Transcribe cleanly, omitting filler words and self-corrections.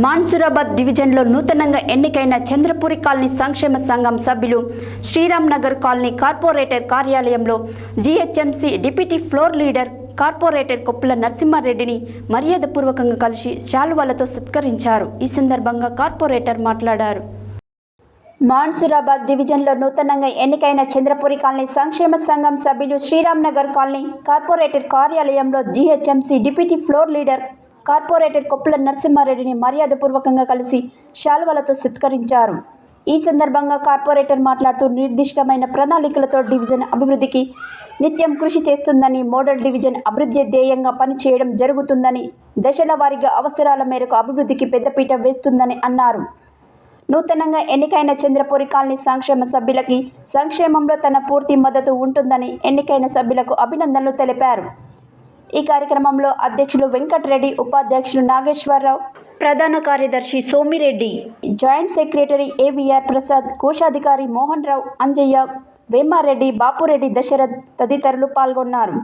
మాన్సూరాబాద్ డివిజన్లో నూతనంగా ఎన్నికైన చంద్రపురి కాలనీ సంక్షేమ సంఘం సభ్యులు శ్రీరామ్ నగర్ కాలనీ కార్పొరేటర్ కార్యాలయంలో GHMC deputy floor leader corporator Koppula నరసింహారెడ్డిని మర్యాదపూర్వకంగా కలిసి శాలువాలతో సత్కరించారు. ఈ సందర్భంగా కార్పొరేటర్ మాట్లాడారు. మాన్సూరాబాద్ డివిజన్లో నూతనంగా ఎన్నికైన చంద్రపురి కాలనీ సంక్షేమ సంఘం సభ్యులు శ్రీరామ్ నగర్ కాలనీ కార్పొరేటర్ కార్యాలయంలో GHMC deputy floor leader corporator Koppula నరసింహారెడ్డిని మర్యాదపూర్వకంగా కలిసి శాలువాలతో సత్కరించారు. ఈ సందర్భంగా కార్పొరేటర్ మాట్లాడుతూ నిర్దిష్టమైన ప్రణాళికలతో డివిజన్ అభివృద్ధికి నిత్యం కృషి చేస్తుందని, మోడల్ డివిజన్ అభివృద్ధి ధ్యేయంగా పనిచేయడం జరుగుతుందని, దశల వారీగా అవసరాల మేరకు అభివృద్ధికి పెద్దపీట వేస్తుందని అన్నారు. నూతనంగా ఎన్నికైన చంద్రపురి కాలనీ సంక్షేమ సభ్యులకి సంక్షేమంలో తన పూర్తి మద్దతు ఉంటుందని ఎన్నికైన సభ్యులకు అభినందనలు తెలిపారు. ఈ కార్యక్రమంలో అధ్యక్షులు వెంకటరెడ్డి, ఉపాధ్యక్షులు నాగేశ్వరరావు, ప్రధాన కార్యదర్శి Somireddy, joint secretary AVR Prasad, కోశాధికారి మోహన్ రావు, అంజయ్య, వేమారెడ్డి, బాపురెడ్డి, దశరథ్ తదితరులు పాల్గొన్నారు.